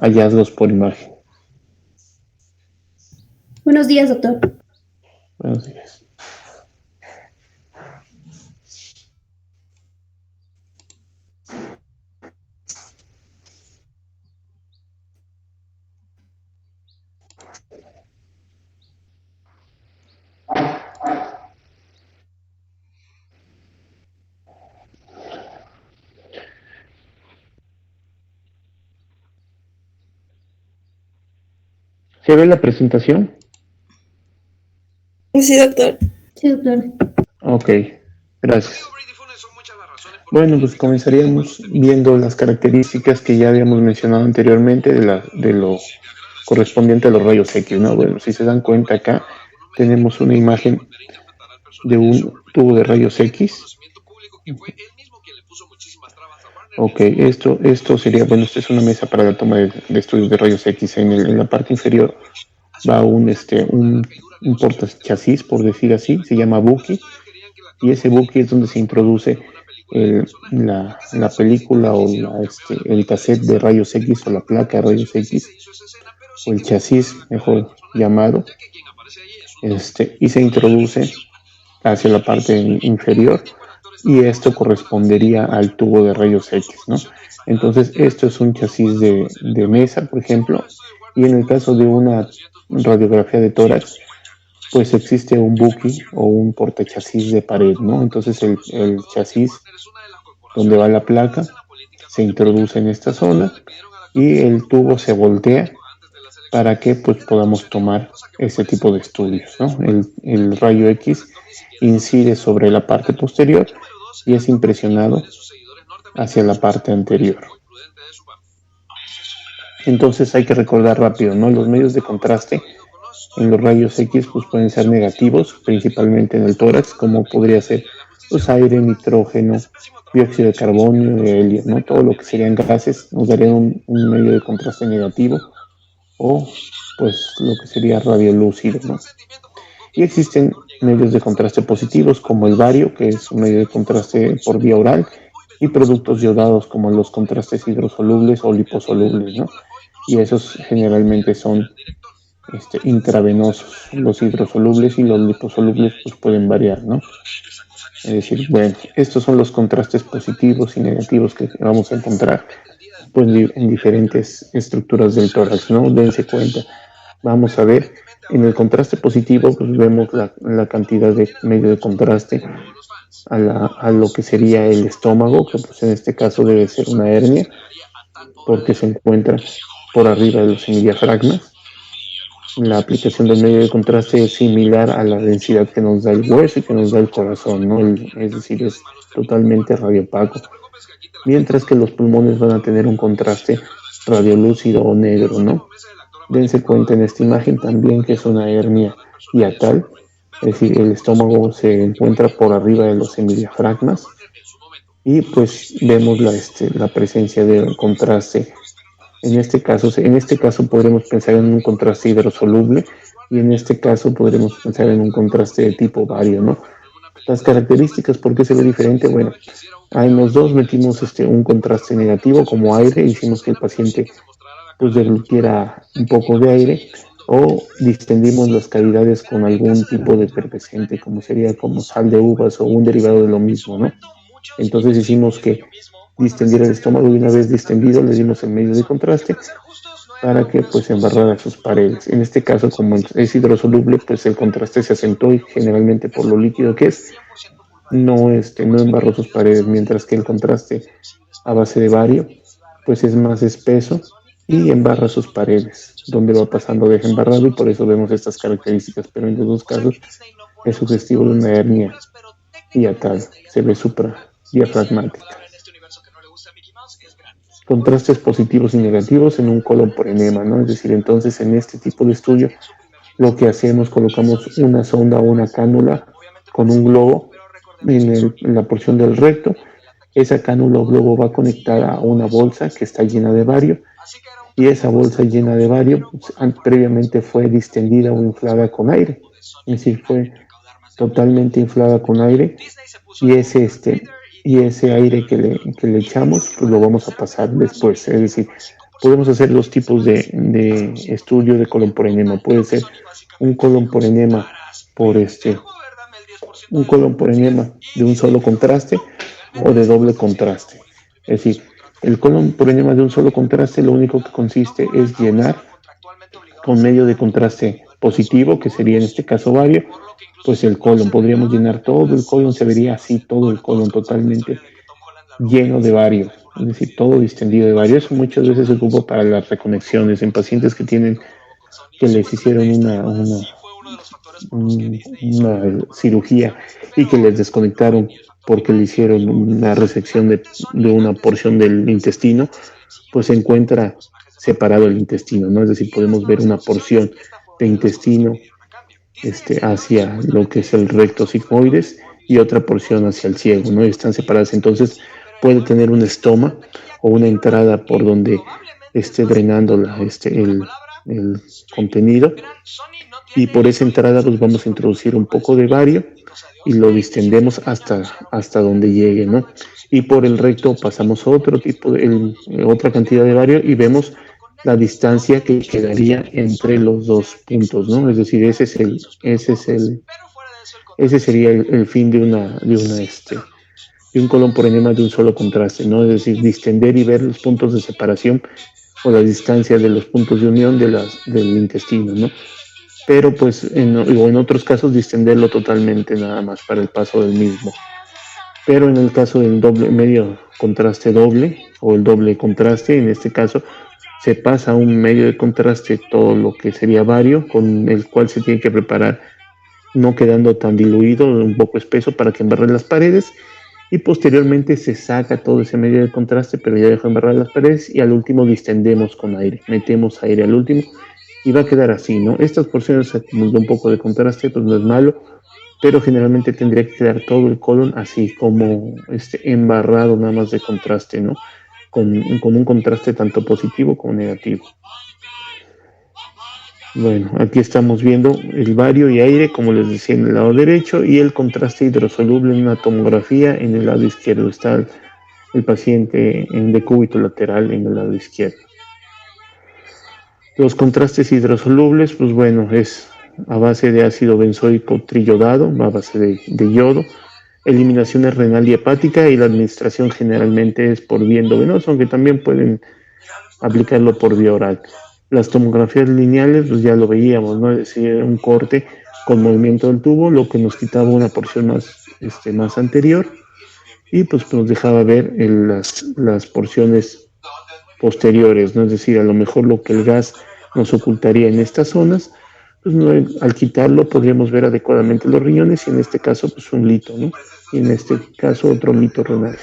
hallazgos por imagen. Buenos días, doctor. Buenos días. ¿Se ve la presentación? Sí, doctor. Sí, doctor. Ok, gracias. Bueno, pues comenzaríamos viendo las características que ya habíamos mencionado anteriormente de lo correspondiente a los rayos X, ¿no? Bueno, si se dan cuenta acá, tenemos una imagen de un tubo de rayos X. Ok, esto sería, bueno, esta es una mesa para la toma de estudios de rayos X. En la parte inferior va un portachasis, por decir así, se llama Buki, y ese Buki es donde se introduce la película o el cassette de rayos X o la placa de rayos X, o el chasis, mejor llamado, y se introduce hacia la parte inferior, y esto correspondería al tubo de rayos X, ¿no? Entonces, esto es un chasis de mesa, por ejemplo, y en el caso de una radiografía de tórax, pues existe un buki o un portachasis de pared, ¿no? Entonces, el chasis donde va la placa se introduce en esta zona y el tubo se voltea para que pues podamos tomar ese tipo de estudios, ¿no? El rayo X incide sobre la parte posterior y es impresionado hacia la parte anterior. Entonces hay que recordar rápido, ¿no? Los medios de contraste en los rayos X pues pueden ser negativos, principalmente en el tórax, como podría ser pues, aire, nitrógeno, dióxido de carbono, helio, ¿no? Todo lo que serían gases nos darían un medio de contraste negativo, o pues lo que sería radiolúcido, ¿no? Y existen medios de contraste positivos como el bario, que es un medio de contraste por vía oral, y productos yodados como los contrastes hidrosolubles o liposolubles, ¿no? Y esos generalmente son intravenosos. Los hidrosolubles y los liposolubles pues pueden variar, ¿no? Es decir, bueno, estos son los contrastes positivos y negativos que vamos a encontrar pues, en diferentes estructuras del tórax, ¿no? Dense cuenta. Vamos a ver, en el contraste positivo, pues vemos la cantidad de medio de contraste a lo que sería el estómago, que pues en este caso debe ser una hernia, porque se encuentra por arriba de los semidiafragmas. La aplicación del medio de contraste es similar a la densidad que nos da el hueso y que nos da el corazón, ¿no? Es decir, es totalmente radiopaco. Mientras que los pulmones van a tener un contraste radiolúcido o negro, ¿no? Dense cuenta en esta imagen también que es una hernia hiatal, es decir, el estómago se encuentra por arriba de los semidiafragmas y pues vemos la presencia de un contraste. En este caso podremos pensar en un contraste hidrosoluble y en este caso podremos pensar en un contraste de tipo bario, ¿no? Las características, ¿por qué se ve diferente? Bueno, en los dos metimos un contraste negativo como aire, hicimos que el paciente pues deglutiera un poco de aire, o distendimos las cavidades con algún tipo de efervescente, como sería como sal de uvas o un derivado de lo mismo, ¿no? Entonces hicimos que distendiera el estómago y una vez distendido le dimos el medio de contraste para que pues embarrara sus paredes. En este caso, como es hidrosoluble, pues el contraste se acentuó y generalmente por lo líquido que es, no embarró sus paredes, mientras que el contraste a base de bario, pues es más espeso y embarra sus paredes. Donde va pasando deja embarrado y por eso vemos estas características, pero en los dos casos es sugestivo de una hernia hiatal, se ve supradiafragmática. Contrastes positivos y negativos en un colon por enema, ¿no? Es decir, entonces en este tipo de estudio lo que hacemos, colocamos una sonda o una cánula con un globo en la porción del recto. Esa cánula o globo va conectada a una bolsa que está llena de bario y esa bolsa llena de bario pues, previamente fue distendida o inflada con aire. Es decir, fue totalmente inflada con aire y ese aire que le echamos pues lo vamos a pasar después. Es decir, podemos hacer dos tipos de estudio de colon por enema. Puede ser un colon por enema por un colon por enema de un solo contraste o de doble contraste. Es decir, el colon por enema de un solo contraste lo único que consiste es llenar con medio de contraste positivo, que sería en este caso bario, pues el colon. Podríamos llenar todo el colon, se vería así todo el colon totalmente lleno de bario, es decir, todo distendido de bario. Eso muchas veces se ocupa para las reconexiones en pacientes que les hicieron una cirugía y que les desconectaron porque le hicieron una resección de una porción del intestino, pues se encuentra separado el intestino, ¿no? Es decir, podemos ver una porción de intestino hacia lo que es el recto sigmoides y otra porción hacia el ciego, ¿no? Y están separadas. Entonces puede tener un estoma o una entrada por donde esté drenando el contenido, y por esa entrada pues vamos a introducir un poco de bario y lo distendemos hasta donde llegue, ¿no? Y por el recto pasamos otra cantidad de bario y vemos la distancia que quedaría entre los dos puntos, ¿no? Es decir, ese sería el fin de un colon por enema de un solo contraste, ¿no? Es decir, distender y ver los puntos de separación o la distancia de los puntos de unión del intestino, ¿no? Pero pues en otros casos distenderlo totalmente nada más para el paso del mismo. Pero en el caso del medio contraste doble o el doble contraste, en este caso se pasa a un medio de contraste todo lo que sería bario, con el cual se tiene que preparar no quedando tan diluido, un poco espeso para que embarre las paredes, y posteriormente se saca todo ese medio de contraste, pero ya dejó embarrar las paredes, y al último distendemos con aire, metemos aire al último y va a quedar así, ¿no? Estas porciones nos da un poco de contraste, pues no es malo, pero generalmente tendría que quedar todo el colon así como embarrado nada más de contraste, ¿no? Con un contraste tanto positivo como negativo. Bueno, aquí estamos viendo el bario y aire, como les decía, en el lado derecho, y el contraste hidrosoluble en una tomografía en el lado izquierdo. Está el paciente en decúbito lateral en el lado izquierdo. Los contrastes hidrosolubles, pues bueno, es a base de ácido benzoico triyodado, a base de yodo, eliminación renal y hepática, y la administración generalmente es por vía endovenosa, aunque también pueden aplicarlo por vía oral. Las tomografías lineales, pues ya lo veíamos, ¿no? Es decir, un corte con movimiento del tubo, lo que nos quitaba una porción más anterior, y pues nos dejaba ver las porciones posteriores, ¿no? Es decir, a lo mejor lo que el gas nos ocultaría en estas zonas, pues no, al quitarlo podríamos ver adecuadamente los riñones, y en este caso pues un lito, ¿no? Y en este caso otro lito renal.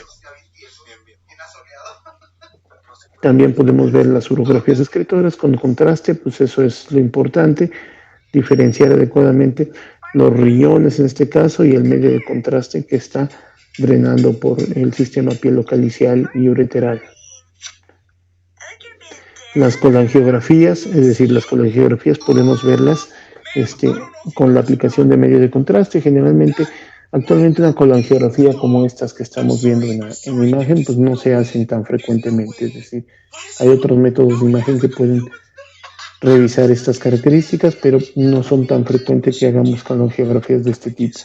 También podemos ver las urografías excretoras con contraste, pues eso es lo importante, diferenciar adecuadamente los riñones en este caso y el medio de contraste que está drenando por el sistema pielocalicial y ureteral. Las colangiografías, es decir, las colangiografías podemos verlas con la aplicación de medio de contraste. Generalmente, actualmente una colangiografía como estas que estamos viendo en la imagen, pues no se hacen tan frecuentemente. Es decir, hay otros métodos de imagen que pueden revisar estas características, pero no son tan frecuentes que hagamos colangiografías de este tipo.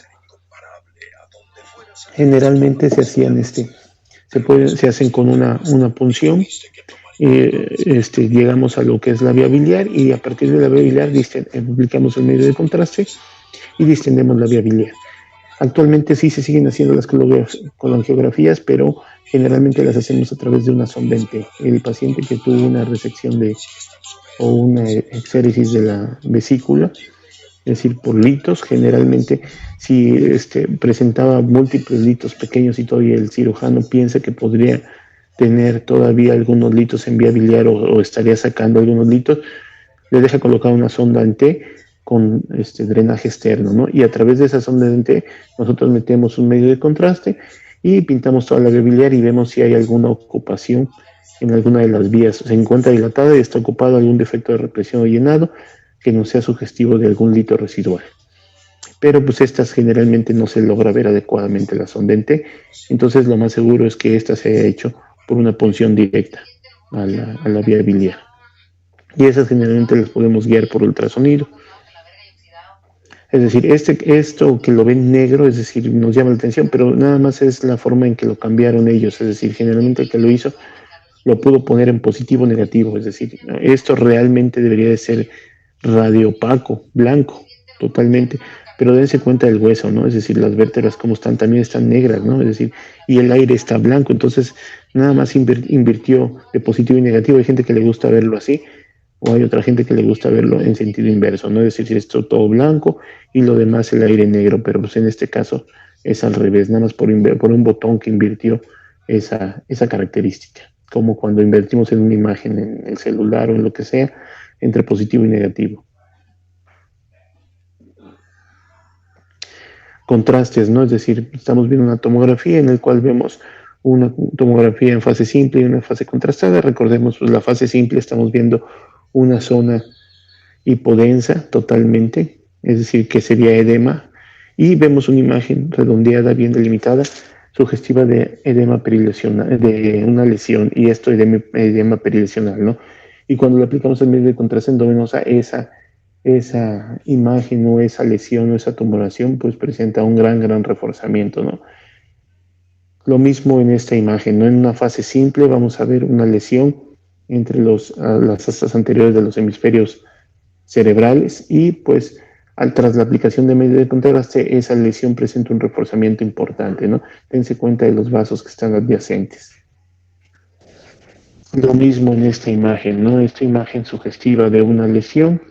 Generalmente se hacían se hacen con una punción. Llegamos a lo que es la vía biliar, y a partir de la vía biliar aplicamos el medio de contraste y distendemos la vía biliar. Actualmente sí se siguen haciendo las colangiografías, pero generalmente las hacemos a través de una sonda en T. El paciente que tuvo una resección o una exéresis de la vesícula, es decir, por litos, generalmente si presentaba múltiples litos pequeños y todavía el cirujano piensa que podría tener todavía algunos litos en vía biliar o estaría sacando algunos litos, le deja colocar una sonda en T con drenaje externo, ¿no? Y a través de esa sonda en T nosotros metemos un medio de contraste y pintamos toda la vía biliar y vemos si hay alguna ocupación en alguna de las vías. Se encuentra dilatada y está ocupado algún defecto de represión o llenado que no sea sugestivo de algún lito residual. Pero pues estas generalmente no se logra ver adecuadamente en la sonda en T, entonces lo más seguro es que esta se haya hecho por una punción directa. a la viabilidad. Y esas generalmente las podemos guiar por ultrasonido. Es decir, esto que lo ven negro, es decir, nos llama la atención, pero nada más es la forma en que lo cambiaron ellos. Es decir, generalmente el que lo hizo lo pudo poner en positivo o negativo. Es decir, esto realmente debería de ser radio opaco, blanco, totalmente. Pero dense cuenta del hueso, ¿no? Es decir, las vértebras como están, también están negras, ¿no? Es decir, y el aire está blanco. Entonces, nada más invirtió de positivo y negativo. Hay gente que le gusta verlo así, o hay otra gente que le gusta verlo en sentido inverso, ¿no? Es decir, si esto todo blanco y lo demás el aire negro, pero pues en este caso es al revés, nada más por un botón que invirtió esa característica, como cuando invertimos en una imagen en el celular o en lo que sea, entre positivo y negativo. Contrastes, ¿no? Es decir, estamos viendo una tomografía en la cual vemos una tomografía en fase simple y una fase contrastada. Recordemos, pues la fase simple estamos viendo una zona hipodensa totalmente, es decir, que sería edema, y vemos una imagen redondeada, bien delimitada, sugestiva de edema perilesional, de una lesión, y esto edema perilesional, ¿no? Y cuando le aplicamos el medio de contraste endovenosa, esa imagen o esa lesión o esa tumoración, pues presenta un gran reforzamiento, ¿no? Lo mismo en esta imagen, ¿no? En una fase simple vamos a ver una lesión entre las astas anteriores de los hemisferios cerebrales y pues tras la aplicación de medio de contraste esa lesión presenta un reforzamiento importante, ¿no? Dense cuenta de los vasos que están adyacentes. Lo mismo en esta imagen, ¿no? Esta imagen sugestiva de una lesión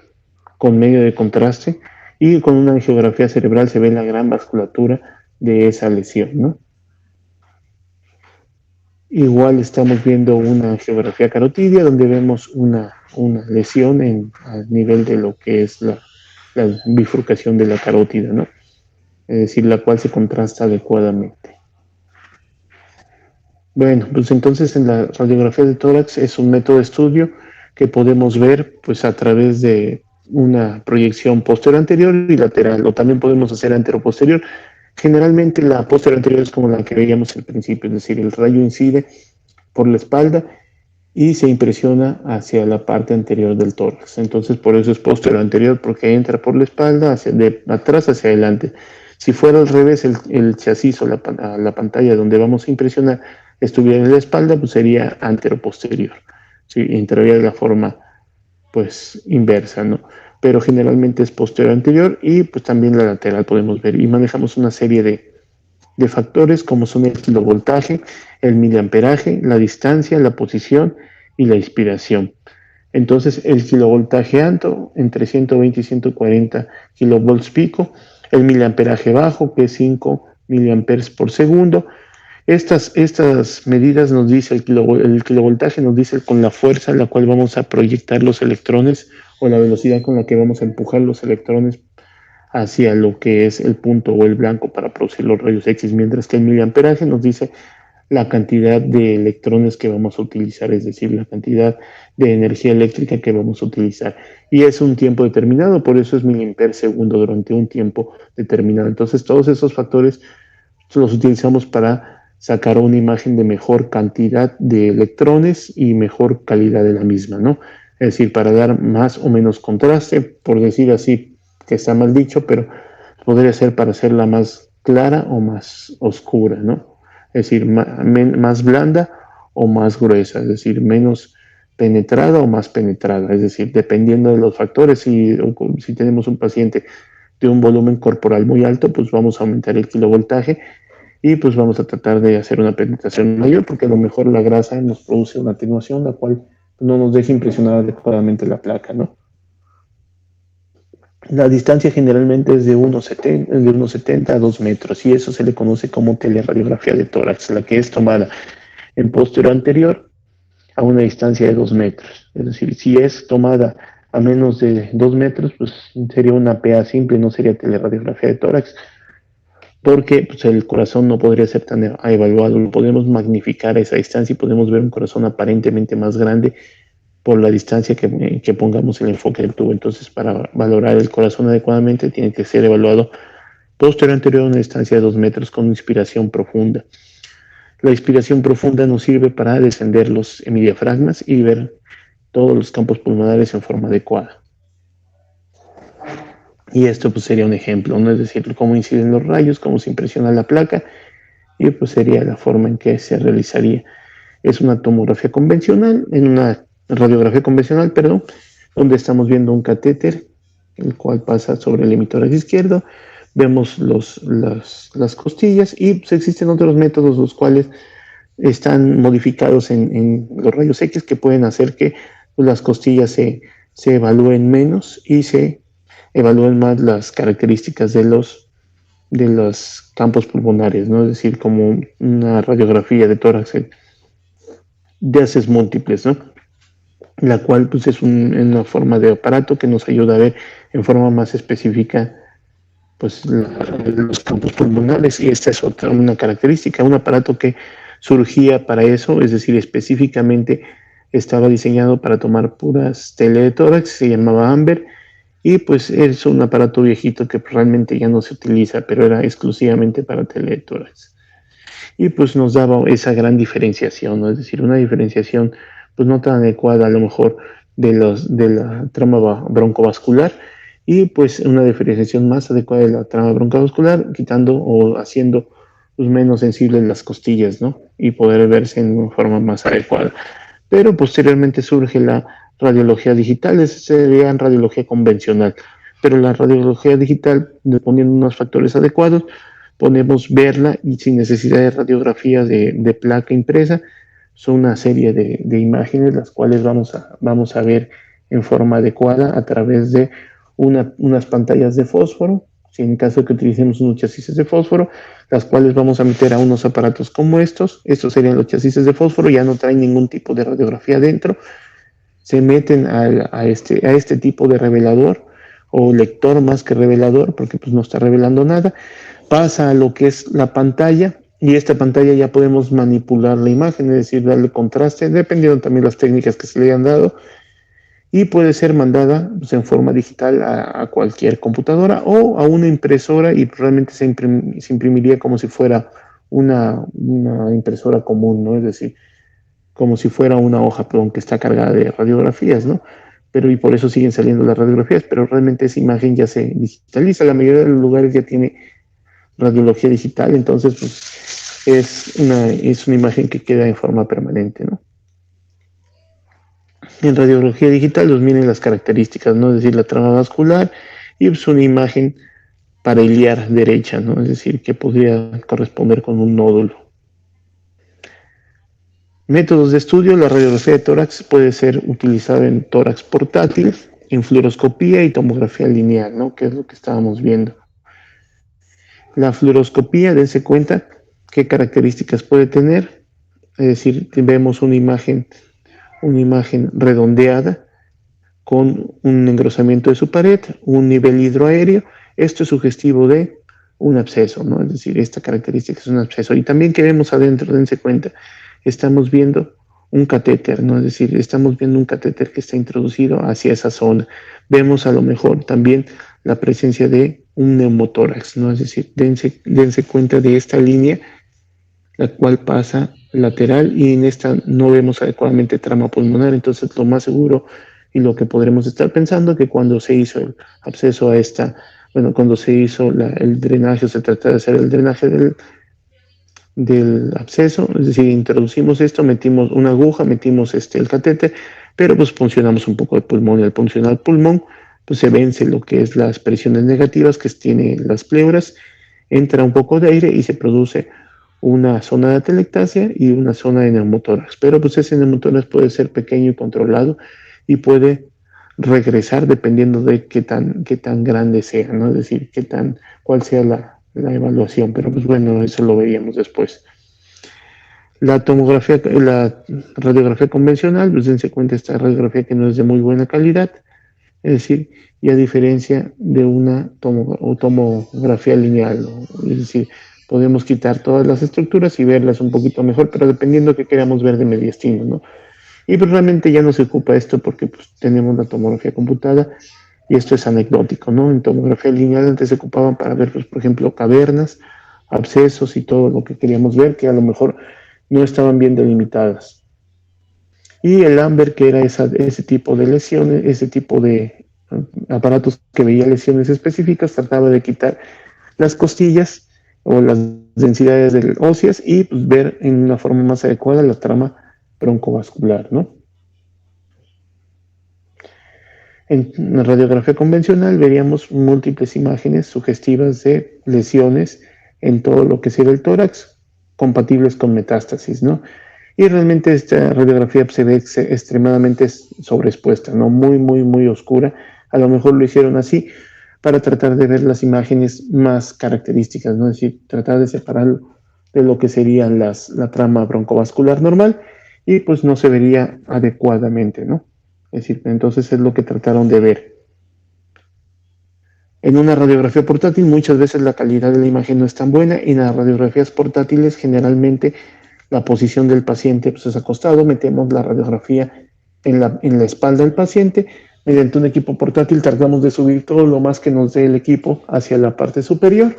con medio de contraste y con una angiografía cerebral se ve la gran vasculatura de esa lesión, ¿no? Igual estamos viendo una angiografía carotidia donde vemos una lesión a nivel de lo que es la bifurcación de la carótida, ¿no? Es decir, la cual se contrasta adecuadamente. Bueno, pues entonces en la radiografía de tórax es un método de estudio que podemos ver pues a través de una proyección posterior anterior y lateral, o también podemos hacer antero-posterior. Generalmente la posterior anterior es como la que veíamos al principio, es decir, el rayo incide por la espalda y se impresiona hacia la parte anterior del tórax. Entonces, por eso es posterior anterior, porque entra por la espalda, de atrás hacia adelante. Si fuera al revés, el chasis o la pantalla donde vamos a impresionar estuviera en la espalda, pues sería antero-posterior. ¿Sí? Entraría de la forma, pues, inversa, ¿no? Pero generalmente es posterior anterior y pues también la lateral podemos ver. Y manejamos una serie de factores como son el kilovoltaje, el miliamperaje, la distancia, la posición y la inspiración. Entonces, el kilovoltaje alto, entre 120 y 140 kilovolts pico, el miliamperaje bajo, que es 5 miliamperes por segundo. Estas medidas nos dice el kilovoltaje, nos dice con la fuerza a la cual vamos a proyectar los electrones o la velocidad con la que vamos a empujar los electrones hacia lo que es el punto o el blanco para producir los rayos X, mientras que el miliamperaje nos dice la cantidad de electrones que vamos a utilizar, es decir, la cantidad de energía eléctrica que vamos a utilizar. Y es un tiempo determinado, por eso es miliamper segundo durante un tiempo determinado. Entonces, todos esos factores los utilizamos para sacar una imagen de mejor cantidad de electrones y mejor calidad de la misma, ¿no? Es decir, para dar más o menos contraste, por decir así, que está mal dicho, pero podría ser para hacerla más clara o más oscura, ¿no? Es decir, más blanda o más gruesa, es decir, menos penetrada o más penetrada, es decir, dependiendo de los factores, si tenemos un paciente de un volumen corporal muy alto, pues vamos a aumentar el kilovoltaje y pues vamos a tratar de hacer una penetración mayor porque a lo mejor la grasa nos produce una atenuación, la cual no nos deja impresionar adecuadamente la placa, ¿no? La distancia generalmente es de 1,70 a 2 metros y eso se le conoce como teleradiografía de tórax, la que es tomada en posterior anterior a una distancia de 2 metros. Es decir, si es tomada a menos de 2 metros, pues sería una PA simple, no sería teleradiografía de tórax, porque pues, el corazón no podría ser tan evaluado. Podemos magnificar esa distancia y podemos ver un corazón aparentemente más grande por la distancia que pongamos el enfoque del tubo. Entonces, para valorar el corazón adecuadamente, tiene que ser evaluado posterior anterior a una distancia de 2 metros con inspiración profunda. La inspiración profunda nos sirve para descender los hemidiafragmas y ver todos los campos pulmonares en forma adecuada. Y esto pues sería un ejemplo, ¿no? Es decir, cómo inciden los rayos, cómo se impresiona la placa, y pues sería la forma en que se realizaría. Es una tomografía convencional, en una radiografía convencional, perdón, donde estamos viendo un catéter, el cual pasa sobre el hemitórax izquierdo, vemos las costillas y pues, existen otros métodos los cuales están modificados en los rayos X que pueden hacer que pues, las costillas se evalúen menos y se evalúen más las características de los campos pulmonares, ¿no? Es decir, como una radiografía de tórax de haces múltiples, ¿no? La cual pues es una forma de aparato que nos ayuda a ver en forma más específica pues los campos pulmonares, y esta es una característica, un aparato que surgía para eso, es decir, específicamente estaba diseñado para tomar puras tele de tórax, se llamaba Amber, y pues es un aparato viejito que realmente ya no se utiliza, pero era exclusivamente para tele de tórax. Y pues nos daba esa gran diferenciación, ¿no? Es decir, una diferenciación pues no tan adecuada a lo mejor de la trama broncovascular, y pues una diferenciación más adecuada de la trama broncovascular, quitando o haciendo pues, menos sensibles las costillas, ¿no? Y poder verse en una forma más adecuada. Pero posteriormente surge la radiología digital, esa sería en radiología convencional, pero la radiología digital, poniendo unos factores adecuados, podemos verla y sin necesidad de radiografía de placa impresa, son una serie de imágenes las cuales vamos a ver en forma adecuada a través de unas pantallas de fósforo, si en caso que utilicemos unos chasis de fósforo, las cuales vamos a meter a unos aparatos como estos serían los chasis de fósforo, ya no traen ningún tipo de radiografía dentro, se meten a este tipo de revelador o lector más que revelador, porque pues no está revelando nada, pasa a lo que es la pantalla, y esta pantalla ya podemos manipular la imagen, es decir, darle contraste, dependiendo también las técnicas que se le hayan dado, y puede ser mandada pues, en forma digital a cualquier computadora o a una impresora, y realmente se imprimiría como si fuera una impresora común, ¿no? Es decir, como si fuera una hoja, perdón, que está cargada de radiografías, ¿no? Pero y por eso siguen saliendo las radiografías, pero realmente esa imagen ya se digitaliza, la mayoría de los lugares ya tiene radiología digital, entonces pues es una imagen que queda en forma permanente, ¿no? En radiología digital nos miren las características, ¿no? Es decir, la trama vascular y pues una imagen pariliar derecha, ¿no? Es decir, que podría corresponder con un nódulo. Métodos de estudio, la radiografía de tórax puede ser utilizada en tórax portátil, en fluoroscopía y tomografía lineal, ¿no? Que es lo que estábamos viendo. La fluoroscopía, dense cuenta qué características puede tener, es decir, vemos una imagen redondeada con un engrosamiento de su pared, un nivel hidroaéreo. Esto es sugestivo de un absceso, ¿no? Es decir, esta característica es un absceso. Y también que vemos adentro, dense cuenta, estamos viendo un catéter, ¿no? Es decir, estamos viendo un catéter que está introducido hacia esa zona. Vemos a lo mejor también la presencia de un neumotórax, ¿no? Es decir, dense cuenta de esta línea, la cual pasa lateral, y en esta no vemos adecuadamente trama pulmonar. Entonces lo más seguro y lo que podremos estar pensando que cuando se hizo el absceso a esta, bueno, cuando se hizo el drenaje, o se trata de hacer el drenaje del absceso, es decir, introducimos esto, metimos una aguja, metimos el catéter, pero pues funcionamos un poco el pulmón, y al funcionar el pulmón, pues se vence lo que es las presiones negativas que tiene las pleuras, entra un poco de aire y se produce una zona de atelectasia y una zona de neumotórax, pero pues ese neumotórax puede ser pequeño y controlado y puede regresar dependiendo de qué tan grande sea, ¿no? Es decir, cuál sea la evaluación, pero pues bueno, eso lo veríamos después. La radiografía convencional, pues dense cuenta, esta radiografía que no es de muy buena calidad, es decir, y a diferencia de una tomografía lineal, ¿no? Es decir, podemos quitar todas las estructuras y verlas un poquito mejor, pero dependiendo de qué queramos ver de mediastino, ¿no? Y pues realmente ya no se ocupa esto porque pues, tenemos la tomografía computada, y esto es anecdótico, ¿no? En tomografía lineal antes se ocupaban para ver, pues, por ejemplo, cavernas, abscesos y todo lo que queríamos ver, que a lo mejor no estaban bien delimitadas. Y el Amber, que era ese tipo de lesiones, ese tipo de aparatos que veía lesiones específicas, trataba de quitar las costillas o las densidades óseas y pues, ver en una forma más adecuada la trama broncovascular, ¿no? En la radiografía convencional veríamos múltiples imágenes sugestivas de lesiones en todo lo que sería el tórax, compatibles con metástasis, ¿no? Y realmente esta radiografía se ve extremadamente sobreexpuesta, ¿no? Muy, muy, muy oscura. A lo mejor lo hicieron así para tratar de ver las imágenes más características, ¿no? Es decir, tratar de separarlo de lo que sería la trama broncovascular normal y pues no se vería adecuadamente, ¿no? Es decir, entonces es lo que trataron de ver. En una radiografía portátil muchas veces la calidad de la imagen no es tan buena y en las radiografías portátiles generalmente la posición del paciente pues, es acostado, metemos la radiografía en la espalda del paciente, mediante un equipo portátil tratamos de subir todo lo más que nos dé el equipo hacia la parte superior,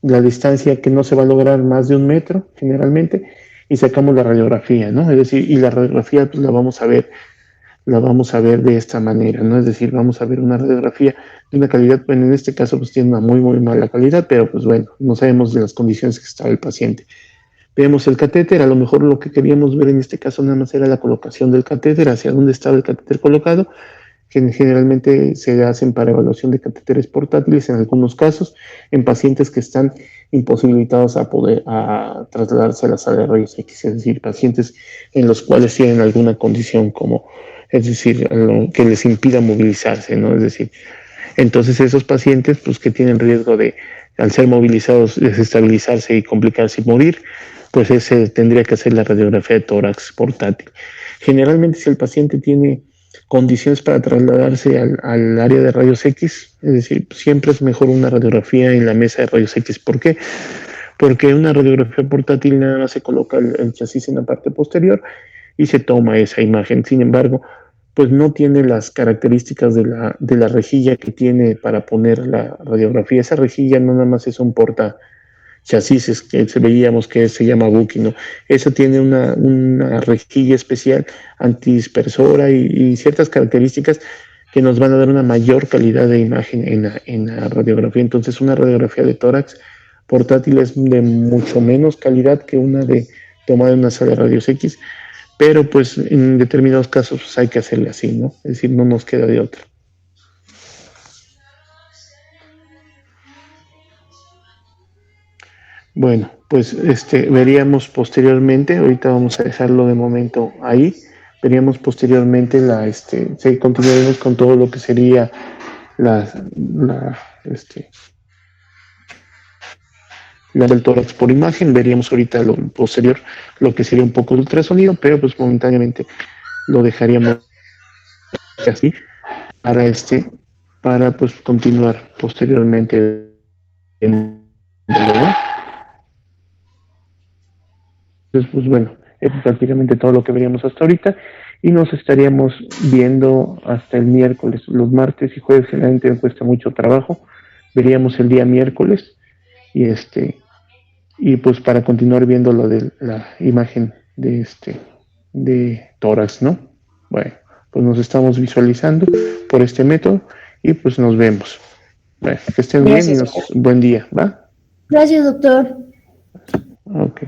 la distancia que no se va a lograr más de 1 metro generalmente, y sacamos la radiografía, ¿no? Es decir, y la radiografía pues, la vamos a ver de esta manera, ¿no? Es decir, vamos a ver una radiografía de una calidad, bueno, en este caso pues tiene una muy, muy mala calidad, pero pues bueno, no sabemos de las condiciones que estaba el paciente. Vemos el catéter, a lo mejor lo que queríamos ver en este caso nada más era la colocación del catéter, hacia dónde estaba el catéter colocado, que generalmente se hacen para evaluación de catéteres portátiles en algunos casos, en pacientes que están imposibilitados a trasladarse a la sala de rayos X, es decir, pacientes en los cuales tienen alguna condición como, es decir, que les impida movilizarse, ¿no? Es decir, entonces esos pacientes, pues que tienen riesgo de, al ser movilizados, desestabilizarse y complicarse y morir, pues ese tendría que hacer la radiografía de tórax portátil. Generalmente si el paciente tiene condiciones para trasladarse al área de rayos X, es decir, siempre es mejor una radiografía en la mesa de rayos X. ¿Por qué? Porque una radiografía portátil nada más se coloca el chasis en la parte posterior y se toma esa imagen. Sin embargo, pues no tiene las características de la rejilla que tiene para poner la radiografía. Esa rejilla no nada más es un porta chasis que veíamos que se llama Buki, ¿no? Esa tiene una rejilla especial antidispersora y ciertas características que nos van a dar una mayor calidad de imagen en la radiografía. Entonces, una radiografía de tórax portátil es de mucho menos calidad que una de tomada en una sala de rayos X, pero pues en determinados casos pues, hay que hacerle así, ¿no? Es decir, no nos queda de otra. Bueno, pues veríamos posteriormente, ahorita vamos a dejarlo de momento ahí, veríamos posteriormente continuaremos con todo lo que sería la, la, este, la del tórax por imagen, veríamos ahorita lo posterior, lo que sería un poco de ultrasonido, pero pues momentáneamente lo dejaríamos así para para pues continuar posteriormente en, ¿no? Entonces, pues bueno, es prácticamente todo lo que veríamos hasta ahorita y nos estaríamos viendo hasta el miércoles. Los martes y jueves generalmente me cuesta mucho trabajo. Veríamos el día miércoles y y pues para continuar viendo lo de la imagen de tórax, ¿no? Bueno, pues nos estamos visualizando por este método y pues nos vemos. Bueno, que estén bien y Gracias, doctor. buen día, ¿va? Gracias, doctor. Ok.